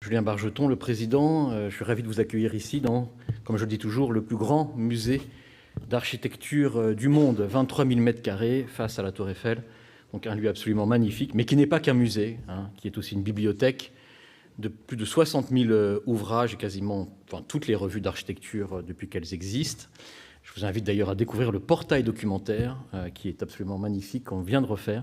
Julien Bargeton, le président. Je suis ravi de vous accueillir ici dans, comme je le dis toujours, le plus grand musée d'architecture du monde, 23 000 m² face à la Tour Eiffel. Donc un lieu absolument magnifique, mais qui n'est pas qu'un musée, qui est aussi une bibliothèque de plus de 60 000 ouvrages et quasiment toutes les revues d'architecture depuis qu'elles existent. Je vous invite d'ailleurs à découvrir le portail documentaire qui est absolument magnifique, qu'on vient de refaire.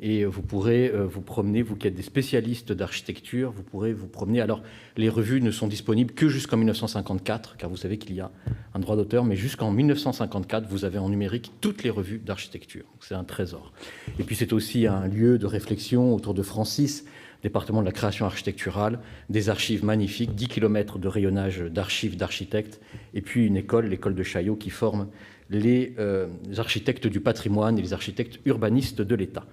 Et vous pourrez vous promener, vous qui êtes des spécialistes d'architecture, vous pourrez vous promener. Alors, les revues ne sont disponibles que jusqu'en 1954, car vous savez qu'il y a un droit d'auteur, mais jusqu'en 1954, vous avez en numérique toutes les revues d'architecture. C'est un trésor. Et puis, c'est aussi un lieu de réflexion autour de Francis, département de la création architecturale, des archives magnifiques, 10 km de rayonnage d'archives d'architectes, et puis une école, l'école de Chaillot, qui forme les architectes du patrimoine et les architectes urbanistes de l'État.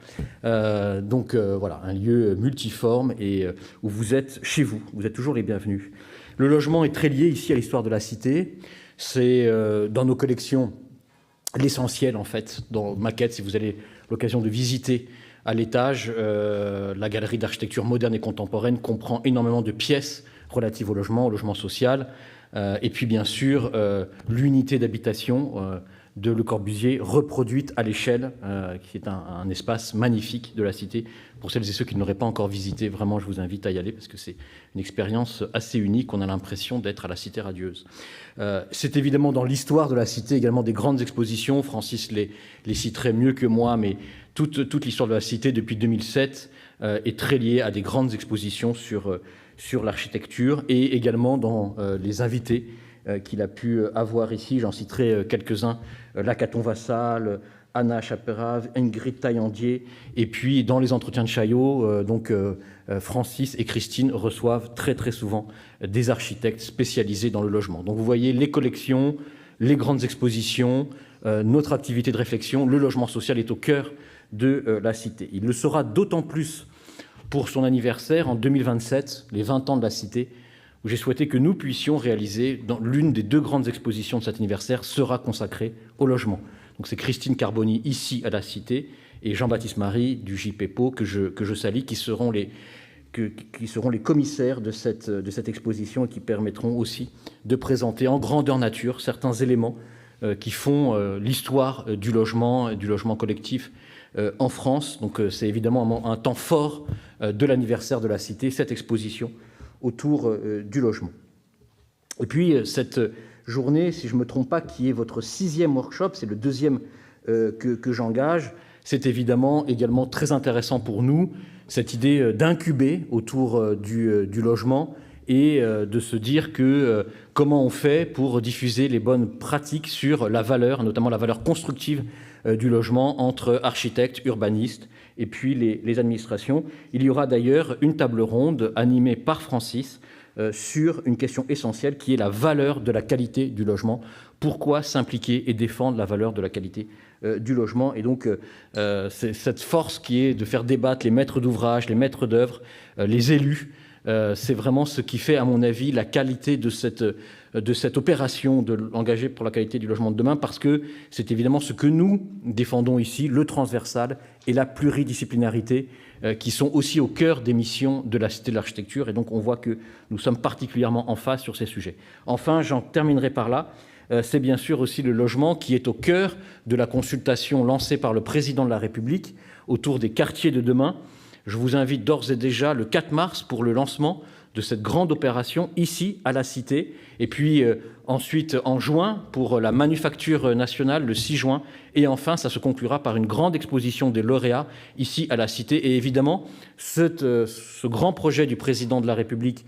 Voilà, un lieu multiforme et où vous êtes chez vous. Vous êtes toujours les bienvenus. Le logement est très lié ici à l'histoire de la cité. C'est dans nos collections l'essentiel, en fait, dans Maquette, si vous avez l'occasion de visiter à l'étage, la galerie d'architecture moderne et contemporaine comprend énormément de pièces relatives au logement social, et puis bien sûr l'unité d'habitation de Le Corbusier reproduite à l'échelle, qui est un espace magnifique de la cité. Pour celles et ceux qui ne l'auraient pas encore visité, vraiment je vous invite à y aller parce que c'est une expérience assez unique. On a l'impression d'être à la Cité radieuse. C'est évidemment dans l'histoire de la cité également des grandes expositions. Francis les citerait mieux que moi, mais toute l'histoire de la cité depuis 2007 est très liée à des grandes expositions sur l'architecture et également dans les invités qu'il a pu avoir ici. J'en citerai quelques-uns, Lacaton Vassal, Anna Chaperave, Ingrid Taillandier, et puis dans les entretiens de Chaillot, Francis et Christine reçoivent très très souvent des architectes spécialisés dans le logement. Donc vous voyez les collections, les grandes expositions, notre activité de réflexion, le logement social est au cœur de la cité. Il le sera d'autant plus pour son anniversaire en 2027, les 20 ans de la cité, où j'ai souhaité que nous puissions réaliser, dans l'une des deux grandes expositions de cet anniversaire, sera consacrée au logement. Donc c'est Christine Carboni ici à la Cité et Jean-Baptiste Marie du JPEPO que je salue, qui seront les commissaires de cette exposition et qui permettront aussi de présenter en grandeur nature certains éléments qui font l'histoire du logement collectif en France. Donc c'est évidemment un temps fort de l'anniversaire de la Cité, cette exposition autour du logement. Et puis cette journée, si je ne me trompe pas, qui est votre 6e workshop, c'est le 2e que j'engage, c'est évidemment également très intéressant pour nous, cette idée d'incuber autour du logement et de se dire que comment on fait pour diffuser les bonnes pratiques sur la valeur, notamment la valeur constructive du logement entre architectes, urbanistes et puis les administrations. Il y aura d'ailleurs une table ronde animée par Francis sur une question essentielle qui est la valeur de la qualité du logement. Pourquoi s'impliquer et défendre la valeur de la qualité du logement? Et donc, c'est cette force qui est de faire débattre les maîtres d'ouvrage, les maîtres d'œuvre, les élus. C'est vraiment ce qui fait, à mon avis, la qualité de cette opération engagée pour la qualité du logement de demain, parce que c'est évidemment ce que nous défendons ici, le transversal et la pluridisciplinarité, qui sont aussi au cœur des missions de la Cité de l'Architecture. Et donc, on voit que nous sommes particulièrement en phase sur ces sujets. Enfin, j'en terminerai par là. C'est bien sûr aussi le logement qui est au cœur de la consultation lancée par le président de la République autour des quartiers de demain. Je vous invite d'ores et déjà le 4 mars pour le lancement de cette grande opération ici à la Cité, et puis ensuite en juin pour la Manufacture nationale le 6 juin, et enfin ça se conclura par une grande exposition des lauréats ici à la Cité. Et évidemment ce grand projet du président de la République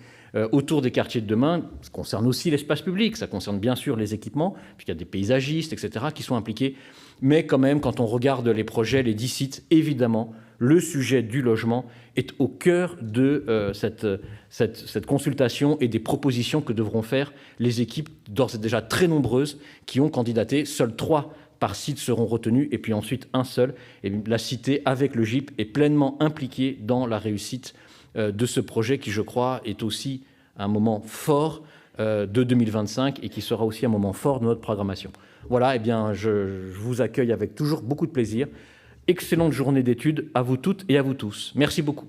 autour des quartiers de demain, ça concerne aussi l'espace public, ça concerne bien sûr les équipements, puisqu'il y a des paysagistes, etc., qui sont impliqués, mais quand même, quand on regarde les projets, les 10 sites, évidemment, le sujet du logement est au cœur de cette consultation et des propositions que devront faire les équipes, d'ores et déjà très nombreuses, qui ont candidaté. Seuls 3 par site seront retenus, et puis ensuite un seul. Et la Cité, avec le GIP, est pleinement impliquée dans la réussite de ce projet qui, je crois, est aussi un moment fort de 2025 et qui sera aussi un moment fort de notre programmation. Voilà, eh bien, je vous accueille avec toujours beaucoup de plaisir. Excellente journée d'études à vous toutes et à vous tous. Merci beaucoup.